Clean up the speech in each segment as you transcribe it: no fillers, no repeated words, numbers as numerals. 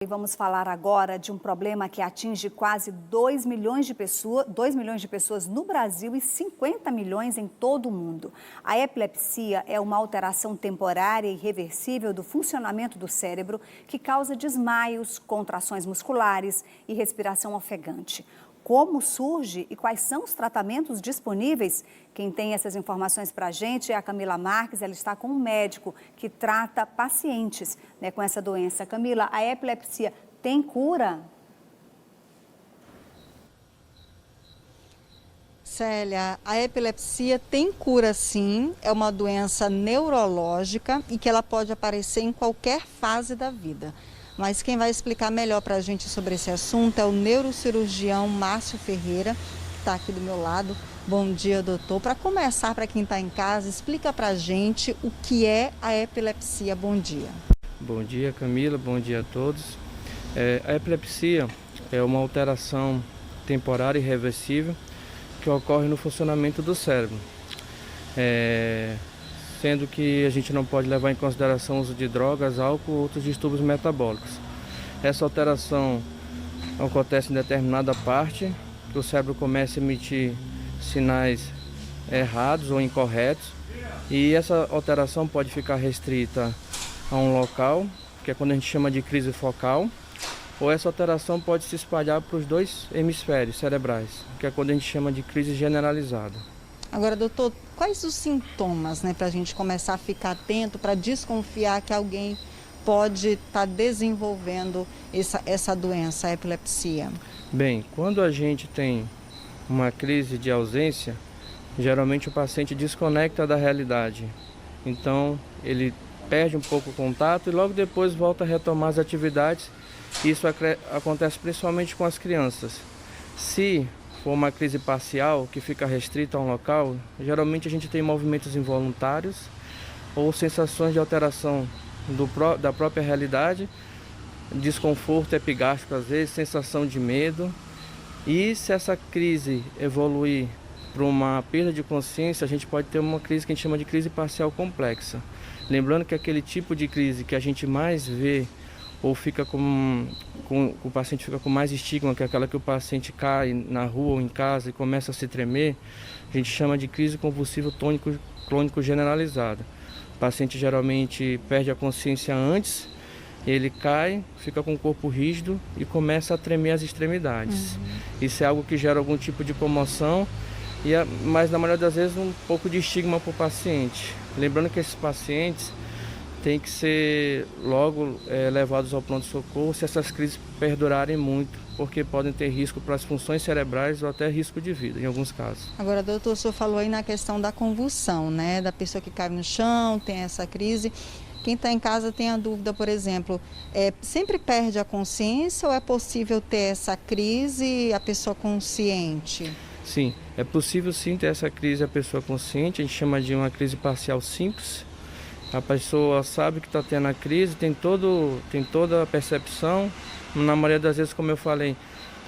E vamos falar agora de um problema que atinge quase 2 milhões de pessoas no Brasil e 50 milhões em todo o mundo. A epilepsia é uma alteração temporária e irreversível do funcionamento do cérebro que causa desmaios, contrações musculares e respiração ofegante. Como surge e quais são os tratamentos disponíveis? Quem tem essas informações para a gente é a Camila Marques. Ela está com um médico que trata pacientes, com essa doença. Camila, a epilepsia tem cura? Célia, a epilepsia tem cura sim, é uma doença neurológica e que ela pode aparecer em qualquer fase da vida. Mas quem vai explicar melhor para a gente sobre esse assunto é o neurocirurgião Márcio Ferreira, que está aqui do meu lado. Bom dia, doutor. Para começar, para quem está em casa, explica para a gente o que é a epilepsia. Bom dia. Bom dia, Camila. Bom dia a todos. A epilepsia é uma alteração temporária e irreversível que ocorre no funcionamento do cérebro. Sendo que a gente não pode levar em consideração o uso de drogas, álcool ou outros distúrbios metabólicos. Essa alteração acontece em determinada parte, que o cérebro começa a emitir sinais errados ou incorretos, e essa alteração pode ficar restrita a um local, que é quando a gente chama de crise focal, ou essa alteração pode se espalhar para os dois hemisférios cerebrais, que é quando a gente chama de crise generalizada. Agora, doutor, quais os sintomas, para a gente começar a ficar atento, para desconfiar que alguém pode estar desenvolvendo essa doença, a epilepsia? Bem, quando a gente tem uma crise de ausência, geralmente o paciente desconecta da realidade. Então, ele perde um pouco o contato e logo depois volta a retomar as atividades. Isso acontece principalmente com as crianças. Se for uma crise parcial que fica restrita a um local, geralmente a gente tem movimentos involuntários ou sensações de alteração da própria realidade, desconforto epigástrico às vezes, sensação de medo. E se essa crise evoluir para uma perda de consciência, a gente pode ter uma crise que a gente chama de crise parcial complexa. Lembrando que aquele tipo de crise que a gente mais vê ou fica o paciente fica com mais estigma, que é aquela que o paciente cai na rua ou em casa e começa a se tremer, a gente chama de crise convulsiva tônico-clônico generalizada. O paciente geralmente perde a consciência antes, ele cai, fica com o corpo rígido e começa a tremer as extremidades. Isso é algo que gera algum tipo de comoção, mas na maioria das vezes um pouco de estigma para o paciente. Lembrando que esses pacientes tem que ser logo levados ao pronto-socorro se essas crises perdurarem muito, porque podem ter risco para as funções cerebrais ou até risco de vida, em alguns casos. Agora, doutor, o senhor falou aí na questão da convulsão, da pessoa que cai no chão, tem essa crise. Quem está em casa tem a dúvida, por exemplo, sempre perde a consciência ou é possível ter essa crise a pessoa consciente? Sim, é possível sim ter essa crise a pessoa consciente, a gente chama de uma crise parcial simples. A pessoa sabe que está tendo a crise, tem toda a percepção. Na maioria das vezes, como eu falei,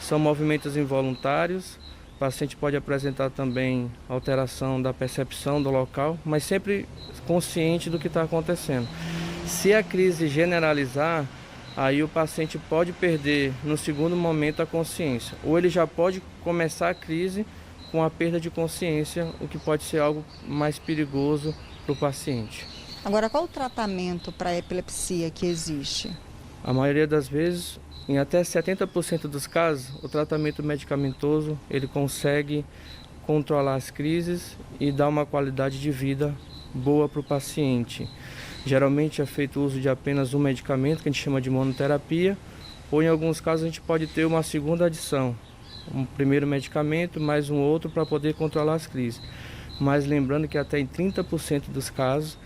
são movimentos involuntários. O paciente pode apresentar também alteração da percepção do local, mas sempre consciente do que está acontecendo. Se a crise generalizar, aí o paciente pode perder no segundo momento a consciência. Ou ele já pode começar a crise com a perda de consciência, o que pode ser algo mais perigoso para o paciente. Agora, qual o tratamento para a epilepsia que existe? A maioria das vezes, em até 70% dos casos, o tratamento medicamentoso ele consegue controlar as crises e dar uma qualidade de vida boa para o paciente. Geralmente é feito uso de apenas um medicamento, que a gente chama de monoterapia, ou em alguns casos a gente pode ter uma segunda adição, um primeiro medicamento mais um outro para poder controlar as crises. Mas lembrando que até em 30% dos casos,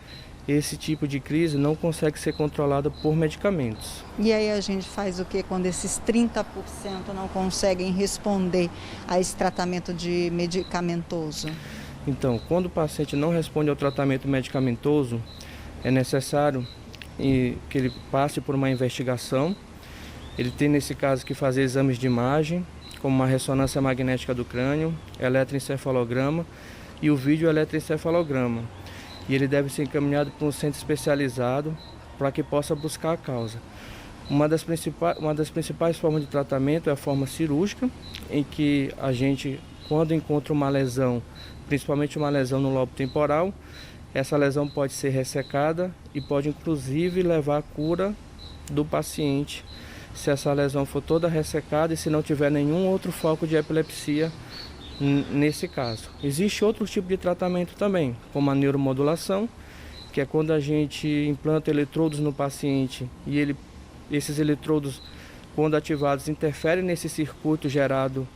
esse tipo de crise não consegue ser controlada por medicamentos. E aí a gente faz o que quando esses 30% não conseguem responder a esse tratamento de medicamentoso? Então, quando o paciente não responde ao tratamento medicamentoso, é necessário que ele passe por uma investigação. Ele tem, nesse caso, que fazer exames de imagem, como uma ressonância magnética do crânio, eletroencefalograma e o vídeo eletroencefalograma. E ele deve ser encaminhado para um centro especializado para que possa buscar a causa. Uma das principais formas de tratamento é a forma cirúrgica, em que a gente, quando encontra uma lesão, principalmente uma lesão no lobo temporal, essa lesão pode ser ressecada e pode inclusive levar à cura do paciente, se essa lesão for toda ressecada e se não tiver nenhum outro foco de epilepsia nesse caso. Existe outro tipo de tratamento também, como a neuromodulação, que é quando a gente implanta eletrodos no paciente e esses eletrodos, quando ativados, interferem nesse circuito gerado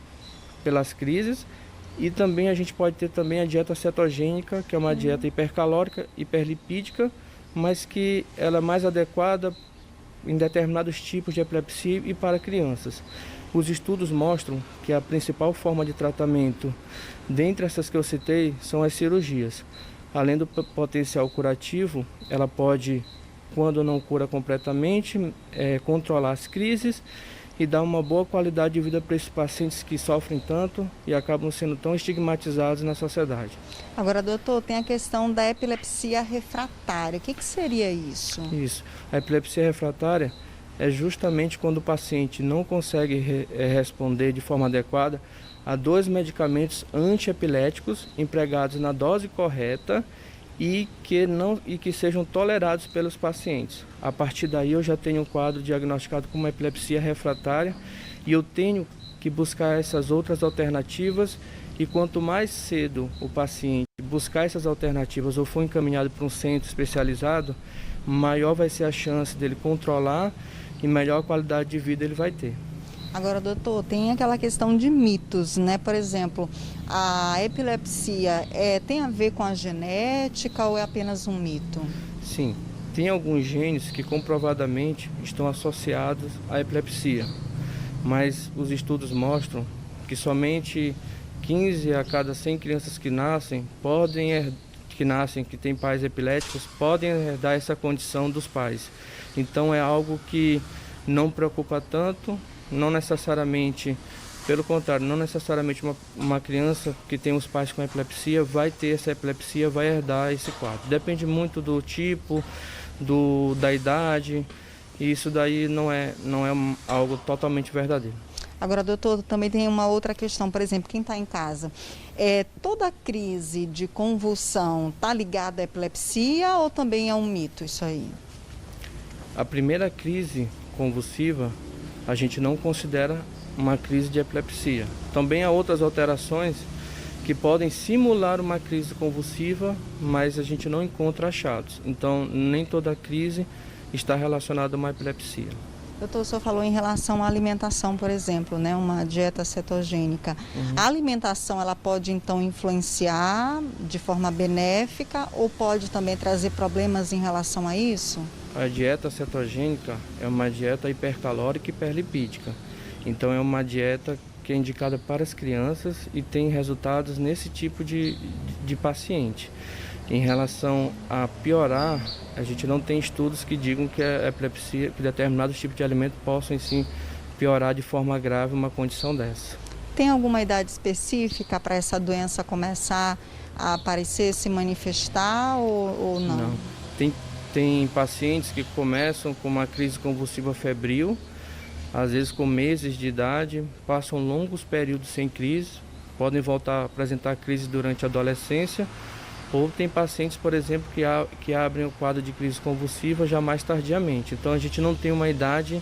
pelas crises. E também a gente pode ter também a dieta cetogênica, que é uma dieta hipercalórica, hiperlipídica, mas que ela é mais adequada em determinados tipos de epilepsia e para crianças. Os estudos mostram que a principal forma de tratamento, dentre essas que eu citei, são as cirurgias. Além do potencial curativo, ela pode, quando não cura completamente, controlar as crises e dar uma boa qualidade de vida para esses pacientes que sofrem tanto e acabam sendo tão estigmatizados na sociedade. Agora, doutor, tem a questão da epilepsia refratária. O que seria isso? Isso. A epilepsia refratária é justamente quando o paciente não consegue responder de forma adequada a 2 medicamentos antiepiléticos empregados na dose correta e que sejam tolerados pelos pacientes. A partir daí eu já tenho um quadro diagnosticado com uma epilepsia refratária e eu tenho que buscar essas outras alternativas, e quanto mais cedo o paciente buscar essas alternativas ou for encaminhado para um centro especializado, maior vai ser a chance dele controlar e melhor qualidade de vida ele vai ter. Agora, doutor, tem aquela questão de mitos, né? Por exemplo, a epilepsia tem a ver com a genética ou é apenas um mito? Sim, tem alguns genes que comprovadamente estão associados à epilepsia, mas os estudos mostram que somente 15 a cada 100 crianças que nascem que têm pais epiléticos podem herdar essa condição dos pais. Então é algo que não preocupa tanto. Não necessariamente, pelo contrário, não necessariamente uma criança que tem os pais com epilepsia vai ter essa epilepsia, vai herdar esse quadro. Depende muito do tipo, da idade, e isso daí não é algo totalmente verdadeiro. Agora, doutor, também tem uma outra questão, por exemplo, quem está em casa, toda crise de convulsão está ligada à epilepsia ou também é um mito isso aí? A primeira crise convulsiva a gente não considera uma crise de epilepsia. Também há outras alterações que podem simular uma crise convulsiva, mas a gente não encontra achados. Então, nem toda crise está relacionada a uma epilepsia. Doutor, o senhor falou em relação à alimentação, por exemplo, né, uma dieta cetogênica. A alimentação, ela pode então influenciar de forma benéfica ou pode também trazer problemas em relação a isso? A dieta cetogênica é uma dieta hipercalórica e hiperlipídica. Então é uma dieta que é indicada para as crianças e tem resultados nesse tipo de paciente. Em relação a piorar, a gente não tem estudos que digam que a epilepsia, que determinados tipos de alimento possam sim piorar de forma grave uma condição dessa. Tem alguma idade específica para essa doença começar a aparecer, se manifestar ou não? Não. Tem pacientes que começam com uma crise convulsiva febril, às vezes com meses de idade, passam longos períodos sem crise, podem voltar a apresentar crise durante a adolescência, ou tem pacientes, por exemplo, que abrem o quadro de crise convulsiva já mais tardiamente. Então a gente não tem uma idade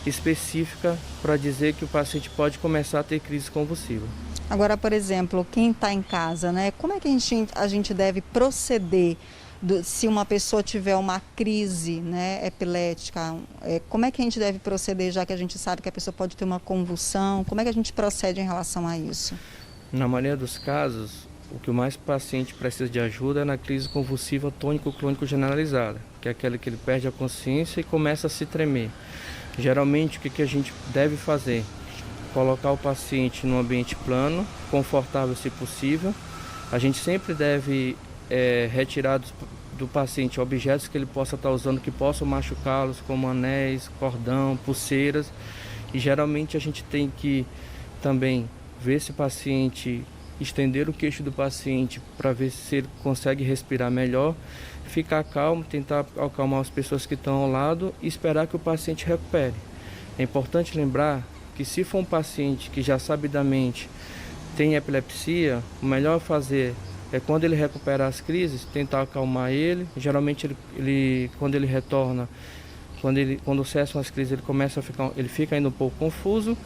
específica para dizer que o paciente pode começar a ter crise convulsiva. Agora, por exemplo, quem está em casa, né? Como é que a gente deve proceder se uma pessoa tiver uma crise, né, epilética? Como é que a gente deve proceder, já que a gente sabe que a pessoa pode ter uma convulsão? Como é que a gente procede em relação a isso? Na maioria dos casos, o que o mais paciente precisa de ajuda é na crise convulsiva tônico-clônico generalizada, que é aquela que ele perde a consciência e começa a se tremer. Geralmente, o que a gente deve fazer? Colocar o paciente num ambiente plano, confortável se possível. A gente sempre deve retirar do paciente objetos que ele possa estar usando que possam machucá-los, como anéis, cordão, pulseiras. E geralmente a gente tem que também ver se o paciente estender o queixo do paciente para ver se ele consegue respirar melhor, ficar calmo, tentar acalmar as pessoas que estão ao lado e esperar que o paciente recupere. É importante lembrar que se for um paciente que já sabidamente tem epilepsia, o melhor a fazer é, quando ele recuperar as crises, tentar acalmar ele. Geralmente quando ele retorna, quando cessam as crises, ele fica ainda um pouco confuso,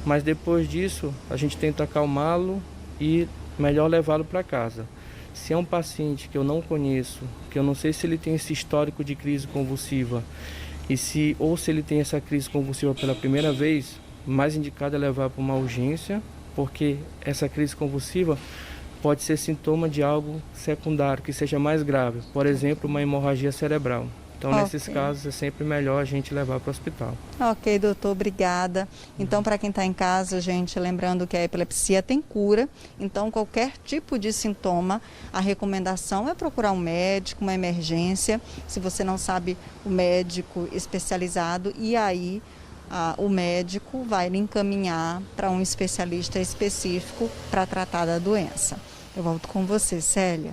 mas depois disso a gente tenta acalmá-lo e melhor levá-lo para casa. Se é um paciente que eu não conheço, que eu não sei se ele tem esse histórico de crise convulsiva, ou se ele tem essa crise convulsiva pela primeira vez, mais indicado é levar para uma urgência, porque essa crise convulsiva pode ser sintoma de algo secundário, que seja mais grave, por exemplo, uma hemorragia cerebral. Então, nesses casos, é sempre melhor a gente levar para o hospital. Ok, doutor, obrigada. Então, para quem está em casa, gente, lembrando que a epilepsia tem cura, então qualquer tipo de sintoma, a recomendação é procurar um médico, uma emergência, se você não sabe o médico especializado, e aí o médico vai lhe encaminhar para um especialista específico para tratar da doença. Eu volto com você, Célia.